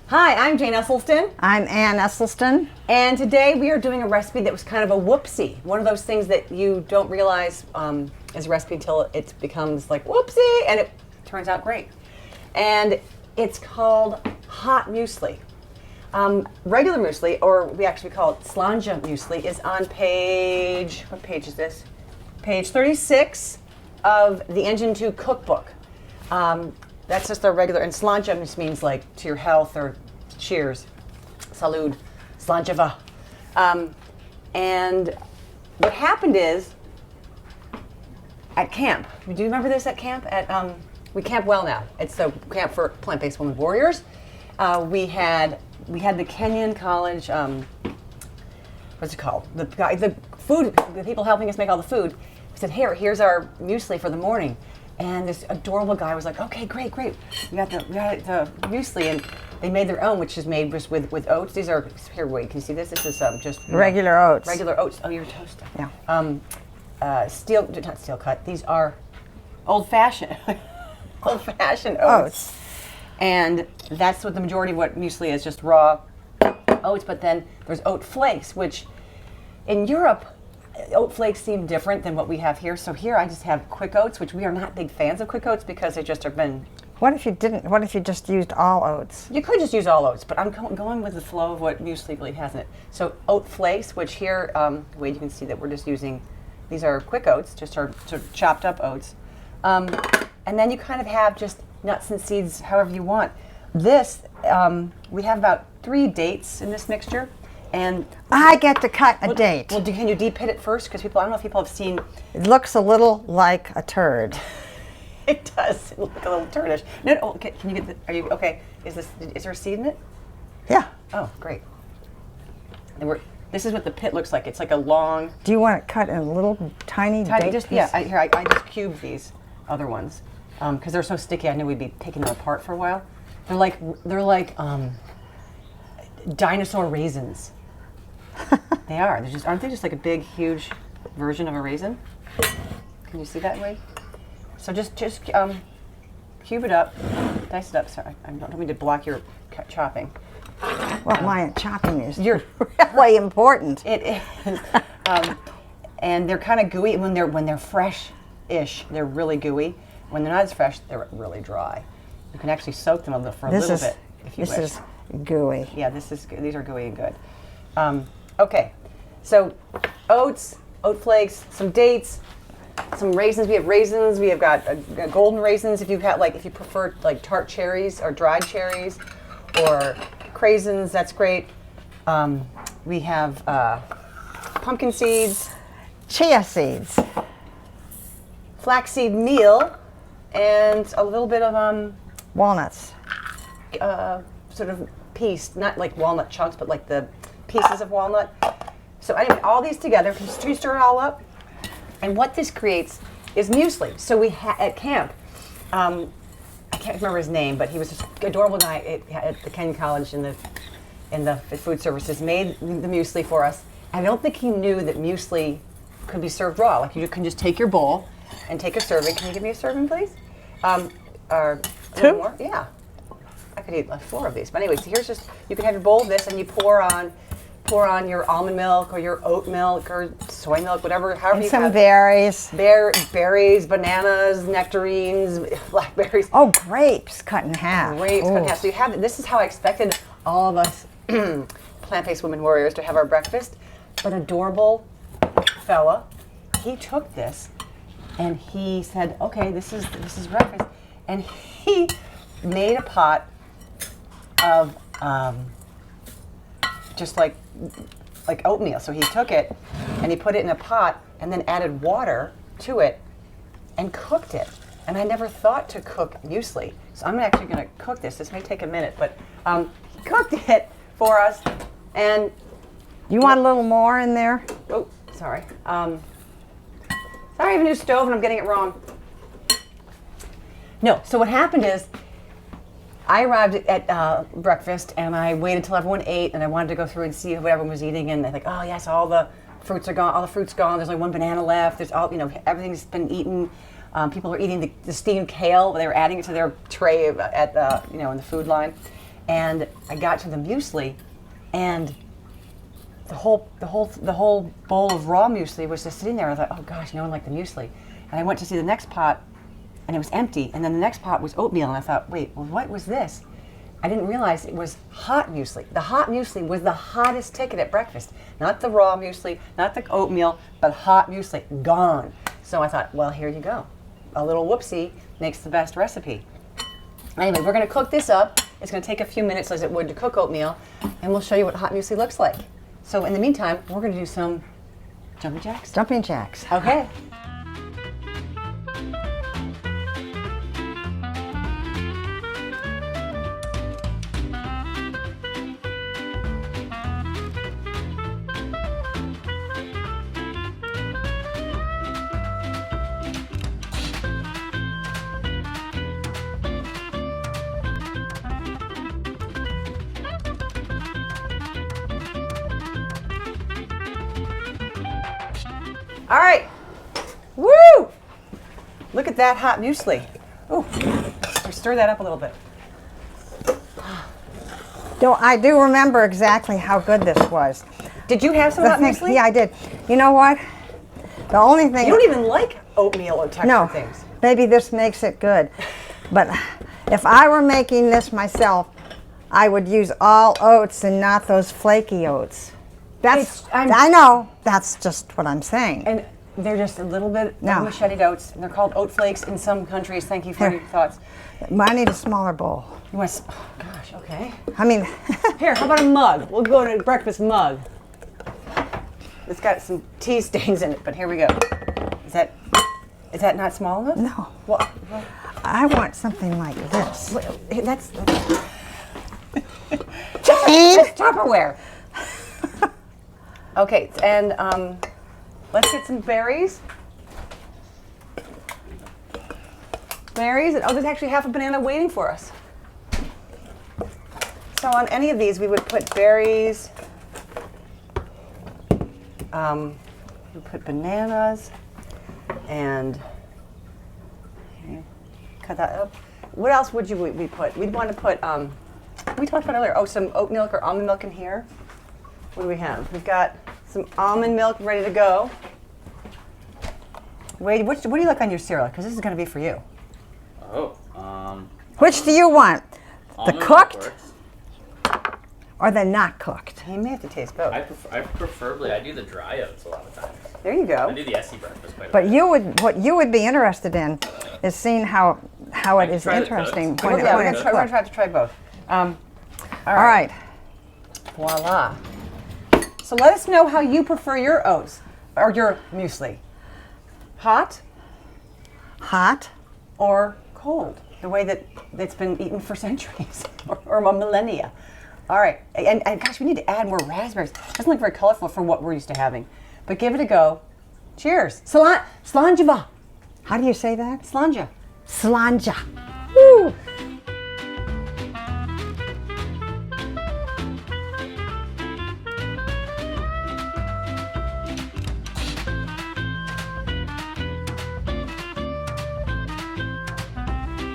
Hi, I'm Jane Esselstyn. I'm Ann Esselstyn. And today we are doing a recipe that was kind of a whoopsie. One of those things that you don't realize is a recipe until it becomes like whoopsie, and it turns out great. And it's called hot muesli. Regular muesli, or we actually call it slanja muesli, is on page, what page is this? Page 36 of the Engine 2 cookbook. That's just our regular, and slanja just means like to your health or cheers, salud, slanjava. And what happened is, at camp, do you remember this at camp? We camp well now. It's the camp for plant-based women warriors. We had the Kenyan college, what's it called? The people helping us make all the food. We said, here's our muesli for the morning. And this adorable guy was like, okay, great. We got the muesli, and they made their own, which is made just with oats. These are, here, wait, can you see this? This is just regular oats. Regular oats. Oh, you're toasted. Yeah. Not steel cut. These are old-fashioned oats. And that's what the majority of what muesli is, just raw oats. But then there's oat flakes, which in Europe, oat flakes seem different than what we have here. So here I just have quick oats, which we are not big fans of quick oats because they just have been... What if you didn't? What if you just used all oats? You could just use all oats, but I'm going with the flow of what muesli really has in it. So oat flakes, which here, wait, you can see that we're just using, these are quick oats, just our sort of chopped up oats. And then you kind of have just nuts and seeds however you want. This, we have about 3 dates in this mixture. And I get to cut a date. Well, can you deep hit it first? Because I don't know if people have seen. It looks a little like a turd. It does. It looks like a little turdish. No, okay. Can you get? Are you okay? Is there a seed in it? Yeah. Oh, great. And this is what the pit looks like. It's like a long. Do you want it cut in a little tiny date Just piece? yeah. I just cubed these other ones because they're so sticky. I knew we'd be taking them apart for a while. They're like dinosaur raisins. They are. Aren't they just like a big, huge version of a raisin? Can you see that way? So just cube it up, dice it up. Sorry, I don't mean to block your chopping. Well, my chopping is really important. It is. And they're kind of gooey when they're fresh-ish. They're really gooey. When they're not as fresh, they're really dry. You can actually soak them for a little bit if you wish. This is gooey. Yeah, these are gooey and good. Okay, so oats, oat flakes, some dates, some raisins. We have raisins. We have got golden raisins. If you prefer like tart cherries or dried cherries, or craisins, that's great. We have pumpkin seeds, chia seeds, flaxseed meal, and a little bit of walnuts. Sort of piece, not like walnut chunks, but like the pieces of walnut. So anyway, all these together, you stir it all up, and what this creates is muesli. So we at camp, I can't remember his name, but he was this adorable guy at the Kenyan college in the food services, made the muesli for us. I don't think he knew that muesli could be served raw. Like you can just take your bowl and take a serving. Can you give me a serving, please? Or 2 more? Yeah. I could eat like 4 of these. But anyway, so here's you can have your bowl of this, and you pour on your almond milk or your oat milk or soy milk, whatever, however and you some have. berries. Berries, bananas, nectarines, blackberries. Oh, grapes cut in half. Grapes cut in half. So you have, this is how I expected all of us plant-based women warriors to have our breakfast. But adorable fella, he took this and he said, okay, this is breakfast. And he made a pot of just like oatmeal. So he took it and he put it in a pot and then added water to it and cooked it. And I never thought to cook muesli. So I'm actually going to cook this. This may take a minute, but he cooked it for us. And you want a little more in there? Oh, sorry. Sorry, I have a new stove and I'm getting it wrong. No, so what happened is I arrived at breakfast and I waited till everyone ate and I wanted to go through and see what everyone was eating, and I think, oh yes, all the fruits are gone, all the fruit's gone, there's only 1 banana left, there's all, everything's been eaten. People are eating the steamed kale, they were adding it to their tray at in the food line. And I got to the muesli, and the whole bowl of raw muesli was just sitting there. I thought, oh gosh, no one liked the muesli. And I went to see the next pot, and it was empty. And then the next pot was oatmeal, and I thought, wait, well, what was this? I didn't realize it was hot muesli. The hot muesli was the hottest ticket at breakfast. Not the raw muesli, not the oatmeal, but hot muesli, gone. So I thought, well, here you go. A little whoopsie makes the best recipe. Anyway, we're gonna cook this up. It's gonna take a few minutes as it would to cook oatmeal, and we'll show you what hot muesli looks like. So in the meantime, we're gonna do some jumping jacks. Jumping jacks. Okay. All right. Woo! Look at that hot muesli. Ooh, stir that up a little bit. I do remember exactly how good this was. Did you have some hot muesli? Yeah, I did. You know what? The only thing... You don't even like oatmeal or texture things. Maybe this makes it good. But if I were making this myself, I would use all oats and not those flaky oats. I know. That's just what I'm saying. And they're just a little bit of macheted oats. And they're called oat flakes in some countries. Thank you for your thoughts. I need a smaller bowl. You want? Oh gosh. Okay. I mean, here. How about a mug? We'll go to a breakfast mug. It's got some tea stains in it, but here we go. Is that not small enough? No. Well, I want something like this. That's Jane! It's Tupperware. Okay, and let's get some berries. Berries, and there's actually half a banana waiting for us. So on any of these, we would put berries. We put bananas, and cut that up. What else would we put? We'd want to put. We talked about earlier. Oh, some oat milk or almond milk in here. What do we have? We've got some almond milk ready to go. Wade, what do you like on your cereal? Because this is going to be for you. Oh, Which do you want? The almond milk cooked works. or the not cooked? You may have to taste both. I do the dry oats a lot of times. There you go. I do the Essie breakfast quite a But bit. what you would be interested in is seeing how it is try the interesting cooked. when Yeah, we're it's going to cooked. try both. All All right. Voila. So let us know how you prefer your oats or your muesli. Hot Hot. or cold, the way that it's been eaten for centuries or millennia. All right, and gosh, we need to add more raspberries. It doesn't look very colorful for what we're used to having, but give it a go. Cheers. Slanjava. How do you say that? Slanja. Slanja.